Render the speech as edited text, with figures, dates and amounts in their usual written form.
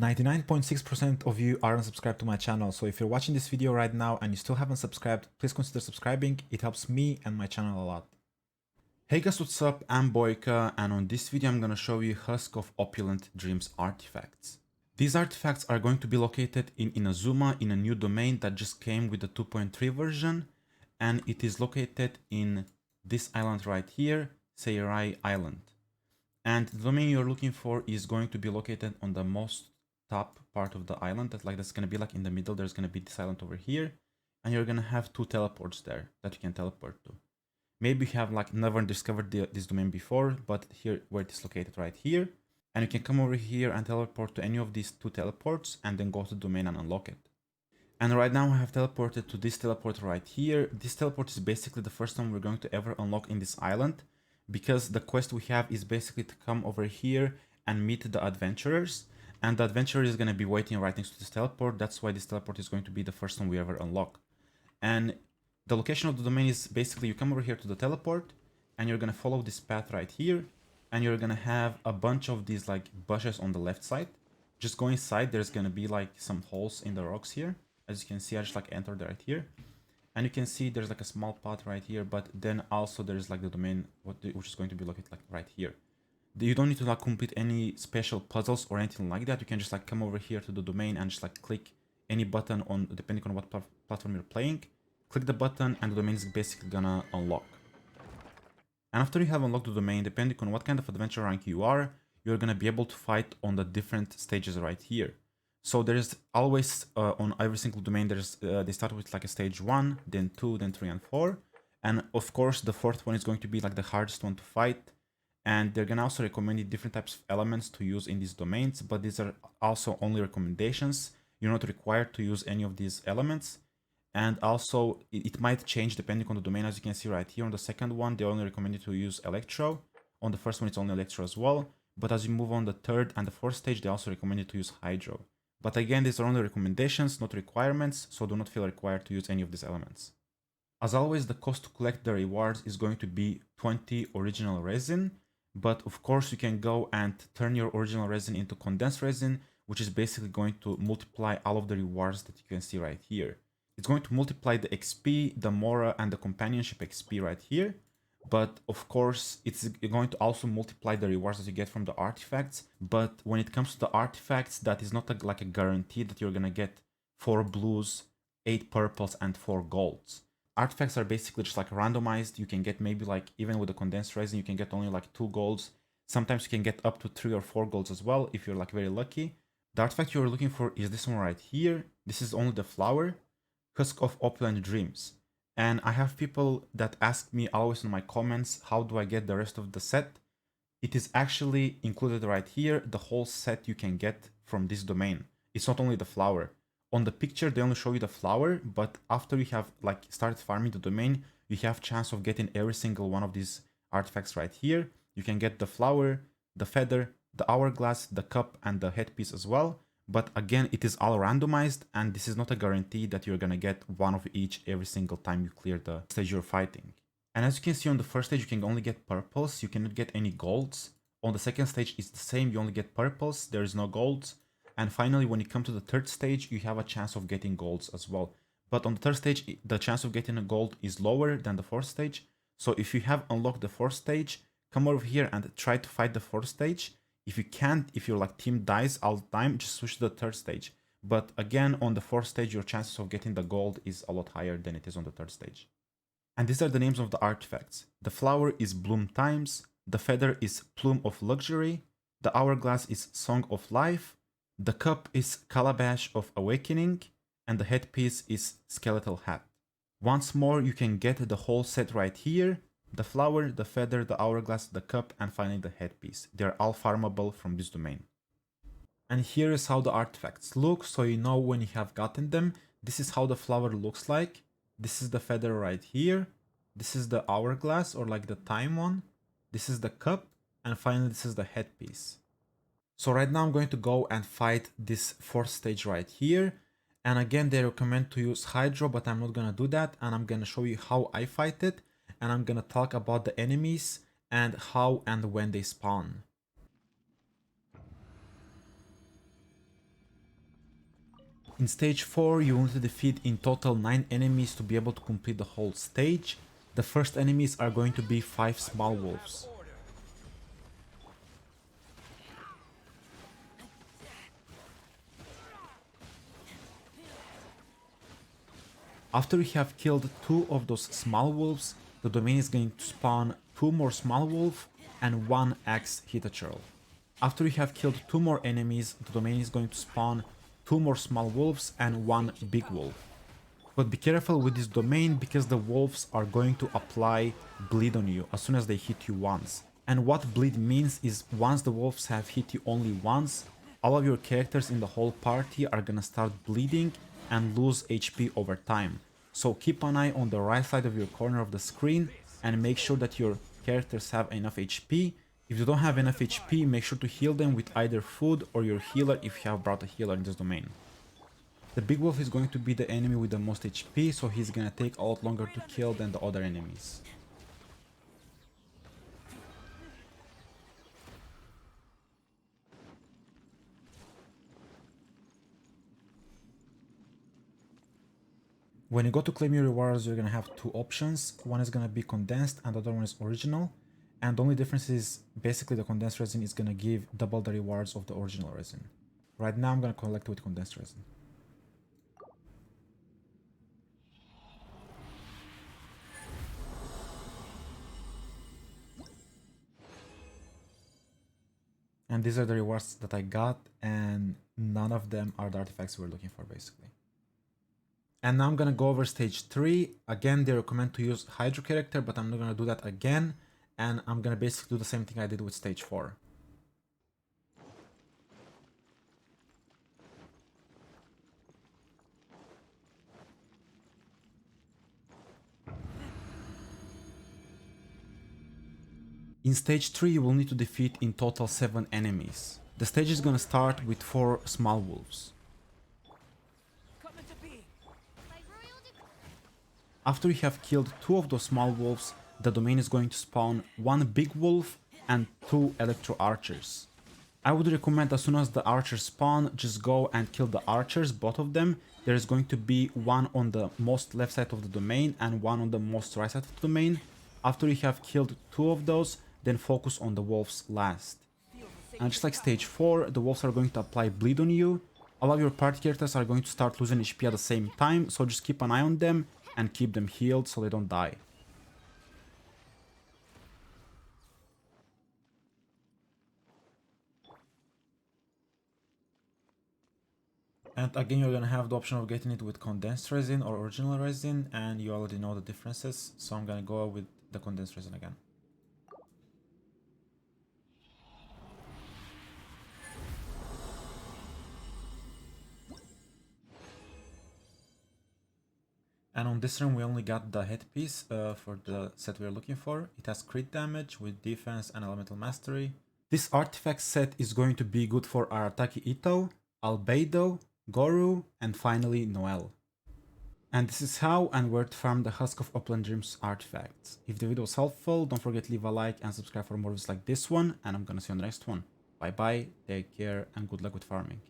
99.6% of you aren't subscribed to my channel, so if you're watching this video right now and you still haven't subscribed, please consider subscribing. It helps me and my channel a lot. Hey guys, what's up? I'm Boyka, and on this video I'm gonna show you Husk of Opulent Dreams artifacts. These artifacts are going to be located in Inazuma in a new domain that just came with the 2.3 version, and it is located in this island right here, Seirai Island. And the domain you're looking for is going to be located on the most top part of the island. That's gonna be like in the middle. There's gonna be this island over here, and you're gonna have two teleports there that you can teleport to. Maybe you have like never discovered this domain before, but here where it is located right here, and you can come over here and teleport to any of these two teleports and then go to the domain and unlock it. And right now I have teleported to this teleport right here. This teleport is basically the first one we're going to ever unlock in this island, because the quest we have is basically to come over here and meet the adventurers, and the adventurer is going to be waiting right next to this teleport. That's why this teleport is going to be the first one we ever unlock. And the location of the domain is basically you come over here to the teleport and you're going to follow this path right here, and you're going to have a bunch of these like bushes on the left side. Just go inside. There's going to be like some holes in the rocks here. As you can see, I just like entered right here. And you can see there's like a small path right here, but then also there's like the domain, which is going to be located like right here. You don't need to like complete any special puzzles or anything like that. You can just like come over here to the domain and just like click any button on, depending on what platform you're playing. Click the button and the domain is basically gonna unlock. And after you have unlocked the domain, depending on what kind of adventure rank you are, you're gonna be able to fight on the different stages right here. So there's always, on every single domain, they start with like a stage 1, then 2, then 3 and 4. And of course, the fourth one is going to be like the hardest one to fight. And they're gonna also recommend you different types of elements to use in these domains, but these are also only recommendations. You're not required to use any of these elements. And also, it might change depending on the domain. As you can see right here on the second one, they only recommend you to use Electro. On the first one, it's only Electro as well. But as you move on the third and the fourth stage, they also recommend you to use Hydro. But again, these are only recommendations, not requirements, so do not feel required to use any of these elements. As always, the cost to collect the rewards is going to be 20 original resin, but of course you can go and turn your original resin into condensed resin, which is basically going to multiply all of the rewards that you can see right here. It's going to multiply the XP, the Mora, and the companionship XP right here. But of course, it's going to also multiply the rewards that you get from the artifacts. But when it comes to the artifacts, that is not like a guarantee that you're gonna get 4 blues, 8 purples, and 4 golds. Artifacts are basically just like randomized. You can get maybe like, even with the condensed resin, you can get only like 2 golds. Sometimes you can get up to 3 or 4 golds as well, if you're like very lucky. The artifact you're looking for is this one right here. This is only the flower, Husk of Opulent Dreams. And I have people that ask me always in my comments, how do I get the rest of the set? It is actually included right here, the whole set you can get from this domain. It's not only the flower. On the picture, they only show you the flower, but after you have like started farming the domain, you have chance of getting every single one of these artifacts right here. You can get the flower, the feather, the hourglass, the cup, and the headpiece as well. But again, it is all randomized, and this is not a guarantee that you're gonna get one of each every single time you clear the stage you're fighting. And as you can see on the first stage, you can only get purples, you cannot get any golds. On the second stage, it's the same, you only get purples, there is no golds. And finally, when you come to the third stage, you have a chance of getting golds as well. But on the third stage, the chance of getting a gold is lower than the fourth stage. So if you have unlocked the fourth stage, come over here and try to fight the fourth stage. If you can't, if your like team dies all the time, just switch to the third stage. But again, on the fourth stage, your chances of getting the gold is a lot higher than it is on the third stage. And these are the names of the artifacts. The flower is Bloom Times, the feather is Plume of Luxury, the hourglass is Song of Life, the cup is Calabash of Awakening, and the headpiece is Skeletal Hat. Once more, you can get the whole set right here. The flower, the feather, the hourglass, the cup, and finally the headpiece. They're all farmable from this domain. And here is how the artifacts look, so you know when you have gotten them. This is how the flower looks like. This is the feather right here. This is the hourglass, or like the time one. This is the cup, and finally this is the headpiece. So right now I'm going to go and fight this fourth stage right here. And again, they recommend to use Hydro, but I'm not gonna do that. And I'm gonna show you how I fight it. And I'm gonna talk about the enemies and how and when they spawn. In stage 4 you will need to defeat in total 9 enemies to be able to complete the whole stage. The first enemies are going to be 5 small wolves. After you have killed 2 of those small wolves, the domain is going to spawn 2 more small wolves and 1 axe Hitachurl. After you have killed 2 more enemies, the domain is going to spawn 2 more small wolves and 1 big wolf. But be careful with this domain because the wolves are going to apply bleed on you as soon as they hit you once. And what bleed means is once the wolves have hit you only once, all of your characters in the whole party are gonna start bleeding and lose HP over time. So keep an eye on the right side of your corner of the screen and make sure that your characters have enough HP. If you don't have enough HP, make sure to heal them with either food or your healer if you have brought a healer in this domain. The big wolf is going to be the enemy with the most HP, so he's gonna take a lot longer to kill than the other enemies. When you go to claim your rewards, you're gonna have 2 options. One is gonna be condensed and the other one is original. And the only difference is basically the condensed resin is gonna give double the rewards of the original resin. Right now I'm gonna collect with condensed resin. And these are the rewards that I got, and none of them are the artifacts we're looking for basically. And now I'm gonna go over stage 3. Again, they recommend to use Hydro character, but I'm not gonna do that again. And I'm gonna basically do the same thing I did with stage 4. In stage 3 you will need to defeat in total 7 enemies. The stage is gonna start with 4 small wolves. After you have killed 2 of those small wolves, the domain is going to spawn 1 big wolf and 2 electro archers. I would recommend as soon as the archers spawn, just go and kill the archers, both of them. There is going to be one on the most left side of the domain and one on the most right side of the domain. After you have killed 2 of those, then focus on the wolves last. And just like stage 4, the wolves are going to apply bleed on you. All of your party characters are going to start losing HP at the same time, so just keep an eye on them and keep them healed so they don't die. And again, you're gonna have the option of getting it with condensed resin or original resin, and you already know the differences, so I'm gonna go with the condensed resin again. And on this run we only got the headpiece for the set we're looking for. It has crit damage with defense and elemental mastery. This artifact set is going to be good for Arataki Ito, Albedo, Goru, and finally Noel. And this is how and where to farm the Husk of Opulent Dreams artifacts. If the video was helpful, don't forget to leave a like and subscribe for more videos like this one, and I'm gonna see you on the next one. Bye bye, take care, and good luck with farming.